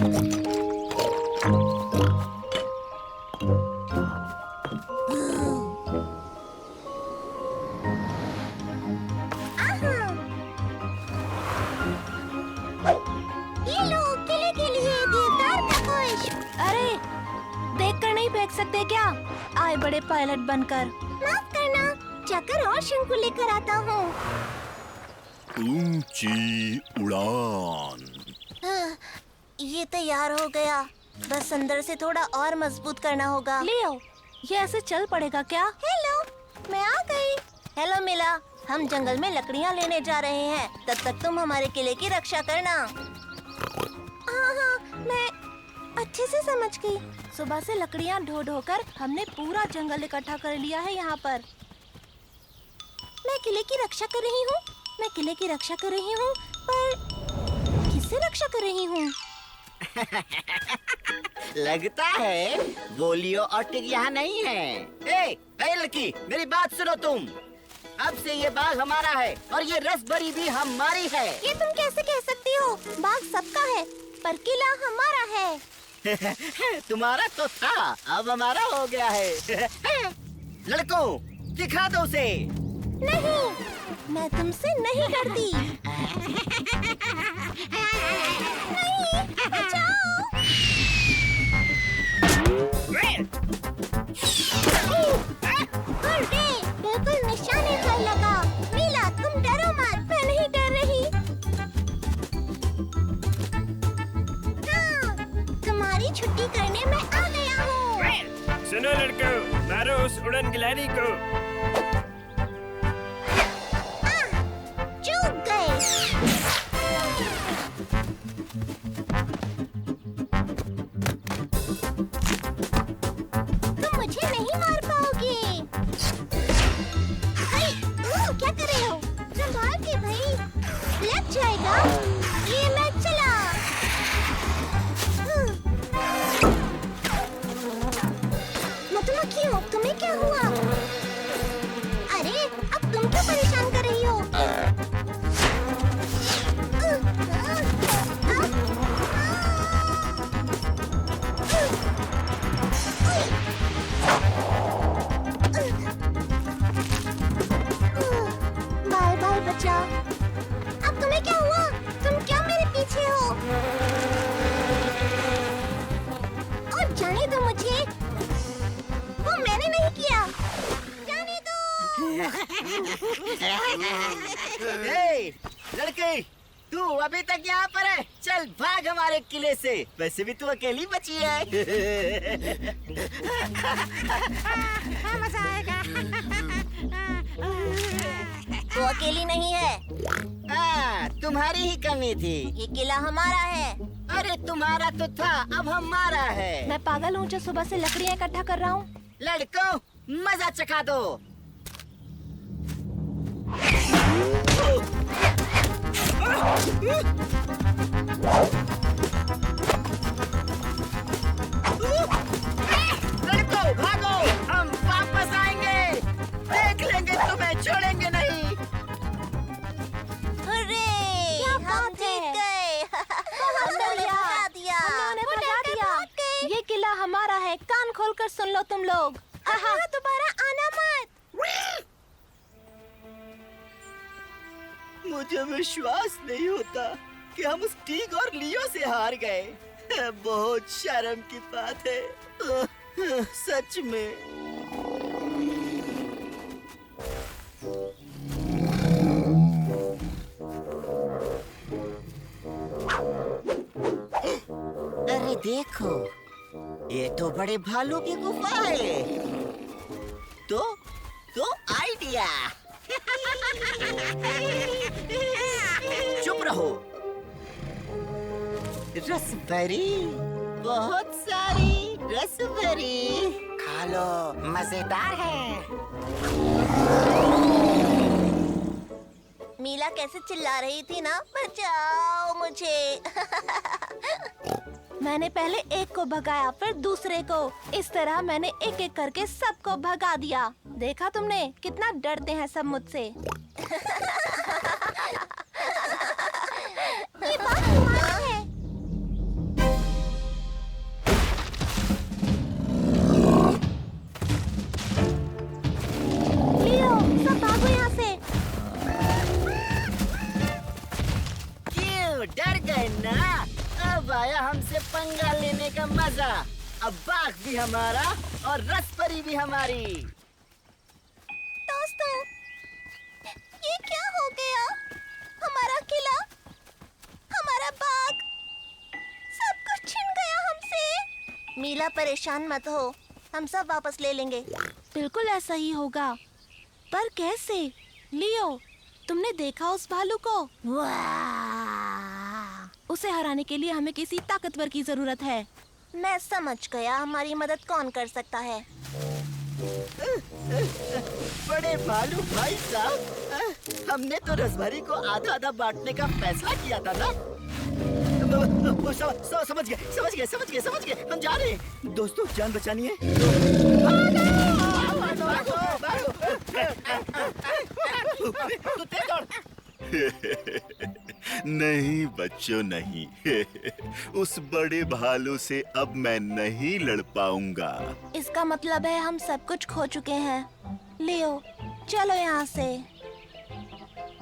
ये लो, किले के लिए देवदार का पुष्प। अरे, देखकर नहीं फेंक सकते क्या? आए बड़े पायलट बनकर। माफ करना, चक्कर और शंकु लेकर आता हूँ। ऊंची उड़ान। ये तैयार हो गया, बस अंदर से थोड़ा और मजबूत करना होगा। लियो, ये ऐसे चल पड़ेगा क्या? हेलो, मैं आ गई। हेलो मिला, हम जंगल में लकड़ियाँ लेने जा रहे हैं। तब तक तुम हमारे किले की रक्षा करना। हाँ हाँ, मैं अच्छे से समझ गई। सुबह से लकड़ियाँ ढो ढो कर हमने पूरा जंगल इकट्ठा कर लिया है यहाँ पर। मैं किले की रक्षा कर रही हूँ। मैं किले की रक्षा कर रही हूँ, पर किससे रक्षा कर रही हूँ? लगता है वो लियो और टिग यहाँ नहीं है। ए लड़की, मेरी बात सुनो तुम। अब से ये बाग हमारा है और ये रसभरी भी हमारी है। ये तुम कैसे कह सकती हो? बाग सबका है, पर किला हमारा है। तुम्हारा तो था, अब हमारा हो गया है। लड़कों, दिखा दो उसे। नहीं, मैं तुमसे नहीं डरती। नहीं, बचाओ। अरे, बिल्कुल निशाने पर लगा। मीला, तुम डरो मत। मैं नहीं डर रही। हाँ, तुम्हारी छुट्टी करने मैं आ गया हूँ। सुनो लड़कों, मारो उस उड़न गिलहरी को। चूक गए। तुम मुझे नहीं मार पाओगे। अरे, क्या कर रहे हो? संभाल के भाई, लग जाएगा। ये मैं चला। मधुमक्खियों, तुम्हें क्या हुआ? अरे, अब तुम क्यों परेशान कर रही हो? बाय बाय बच्चा। अब तुम्हें क्या हुआ? तुम क्या मेरे पीछे हो? और जाने दो मुझे, वो मैंने नहीं किया। जाने दो। लड़के, तू अभी तक यहाँ पर है? चल भाग हमारे किले से। वैसे भी तू अकेली बची है। मजा आएगा। वो अकेली नहीं है। हाँ, तुम्हारी ही कमी थी। ये किला हमारा है। अरे तुम्हारा तो था, अब हमारा है। मैं पागल हूँ जो सुबह से लकड़ियाँ इकट्ठा कर रहा हूँ। लड़कों, मजा चखा दो। लड़कों, भागो, हम वापस आएंगे। देख लेंगे, तुम्हें छोड़ेंगे नहीं। अरे, क्या हम बात जीत है? गए। हमने हमने लिया। भगा दिया। हमने वो भगा डरकर दिया। भाग गए। ये किला हमारा है, कान खोलकर सुन लो तुम लोग। हाँ, दोबारा आना मत। मुझे विश्वास नहीं होता कि हम उस टिग और लियो से हार गए। बहुत शर्म की बात है, सच में। अरे देखो, ये तो बड़े भालू की गुफा है। तो आइडिया। चुप रहो। रसभरी, बहुत सारी रसभरी। खा लो, मजेदार है। मीला कैसे चिल्ला रही थी ना, बचाओ मुझे। मैंने पहले एक को भगाया, फिर दूसरे को। इस तरह मैंने एक एक करके सबको भगा दिया। देखा तुमने कितना डरते हैं सब मुझसे। ये बात तुम्हारी है। डर गए ना? अब आया हमसे पंगा लेने का मजा। अब बाघ भी हमारा और रसपरी भी हमारी। दोस्तों, ये क्या हो गया? हमारा किला, हमारा बाग, सब कुछ छिन गया हमसे। मीला, परेशान मत हो, हम सब वापस ले लेंगे। बिल्कुल ऐसा ही होगा, पर कैसे? लियो, तुमने देखा उस भालू को? वाह! उसे हराने के लिए हमें किसी ताकतवर की जरूरत है। मैं समझ गया, हमारी मदद कौन कर सकता है। बड़े भालू भाई साहब, हमने तो रसभरी को आधा आधा बांटने का फैसला किया था ना। समझ गए, हम जा रहे हैं। दोस्तों, जान बचानी है। नहीं बच्चों, नहीं। उस बड़े भालू से अब मैं नहीं लड़ पाऊंगा। इसका मतलब है हम सब कुछ खो चुके हैं। लियो, चलो यहाँ से।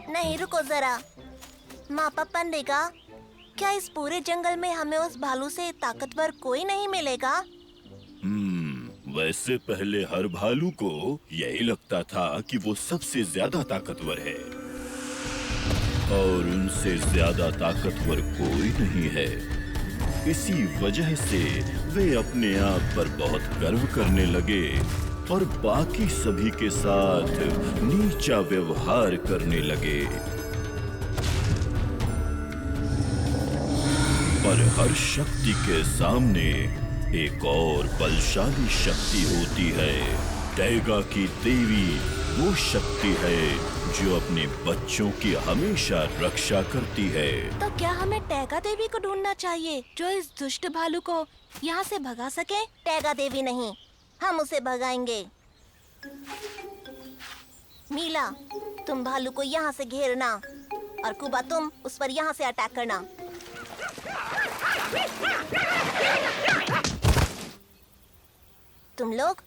नहीं, रुको जरा। मापा पंडिगा, क्या इस पूरे जंगल में हमें उस भालू से ताकतवर कोई नहीं मिलेगा? वैसे पहले हर भालू को यही लगता था कि वो सबसे ज्यादा ताकतवर है, और उनसे ज्यादा ताकतवर कोई नहीं है। इसी वजह से वे अपने आप पर बहुत गर्व करने लगे और बाकी सभी के साथ नीचा व्यवहार करने लगे। पर हर शक्ति के सामने एक और बलशाली शक्ति होती है। टैगा की देवी वो शक्ति है जो अपने बच्चों की हमेशा रक्षा करती है। तो क्या हमें टैगा देवी को ढूंढना चाहिए जो इस दुष्ट भालू को यहाँ से भगा सके? टैगा देवी नहीं, हम उसे भगाएंगे। मीला, तुम भालू को यहाँ से घेरना, और कुबा तुम उस पर यहाँ से अटैक करना। तुम लोग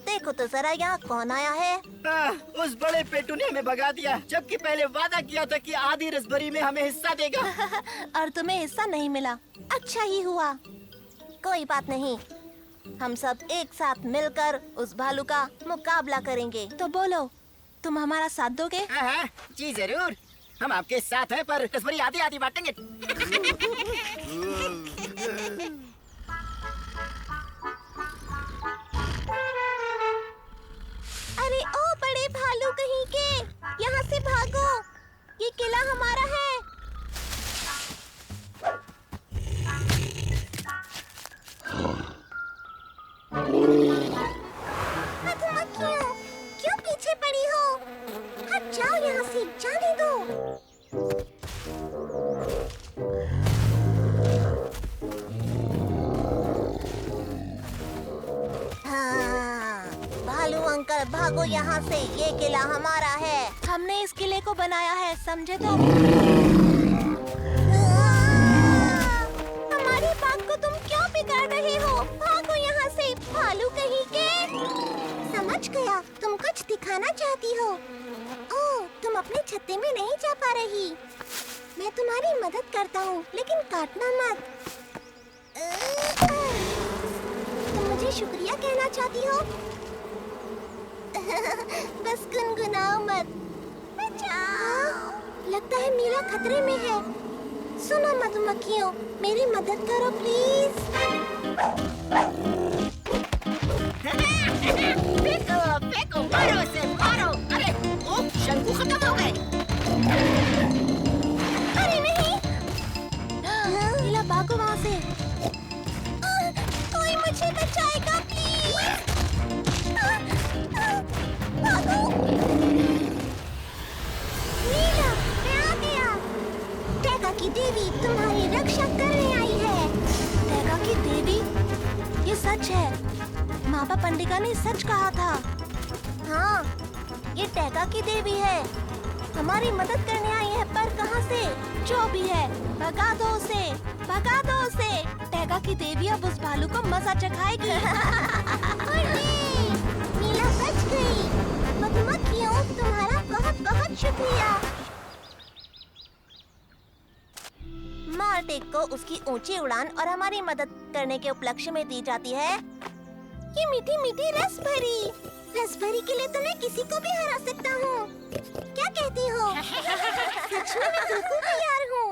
देखो तो जरा, यहाँ कौन आया है? उस बड़े पेटू ने हमें भगा दिया, जबकि पहले वादा किया था कि आधी रसभरी में हमें हिस्सा देगा। और तुम्हें हिस्सा नहीं मिला। अच्छा ही हुआ। कोई बात नहीं, हम सब एक साथ मिलकर उस भालू का मुकाबला करेंगे। तो बोलो, तुम हमारा साथ दोगे? हाँ, जी जरूर। हम आपके साथ हैं, पर रसभरी आधी आधी बांटेंगे। अरे ओ बड़े भालू कहीं के, यहाँ से भागो, ये किला हमारा है। मधुमक्खियों, क्यों पीछे पड़ी हो? हट जाओ यहाँ से, जाने दो। हाँ, भालू अंकल भागो यहाँ से, ये किला हमारा है। हमने इस किले को बनाया है, समझे? तो हमारी बात को तुम क्यों बिगाड़ रहे हो? भागो यहाँ से, भालू कहीं के। समझ गया, तुम कुछ दिखाना चाहती हो। ओह, तुम अपने छत्ते में नहीं जा पा रही। मैं तुम्हारी मदद करता हूँ, लेकिन काटना मत। तुम मुझे शुक्रिया कहना चाहती हो? बस गुनगुनाओ मत। बचाओ। लगता है मीला खतरे में है। सुनो मधुमक्खियों, मेरी मदद करो प्लीज। फेंको, मारो उसे, मारो। अरे, ओ, शंकु खत्म हो गए। अरे नहीं, मीला, भागो वहाँ से। कोई मुझे बचाएगा प्लीज। भागो। मीला, मैं आ गया। टैगा की देवी तुम्हारी रक्षा करने आई है। टैगा की देवी? ये सच है। मापा पंडिगा ने सच कहा था। हाँ, ये टैगा की देवी है, हमारी मदद करने आई है। पर कहाँ से? जो भी है, भगा दो उसे, भगा दो उसे। टैगा की देवी अब उस भालू को मजा चखाएगी। मीला बच गई। मधुमक्खियों, तुम्हारा बहुत बहुत शुक्रिया। आर्टिक को उसकी ऊंची उड़ान और हमारी मदद करने के उपलक्ष्य में दी जाती है ये मीठी मीठी रसभरी। रसभरी के लिए तो मैं किसी को भी हरा सकता हूँ। क्या कहती हो? सच में मैं बिल्कुल तैयार हूँ।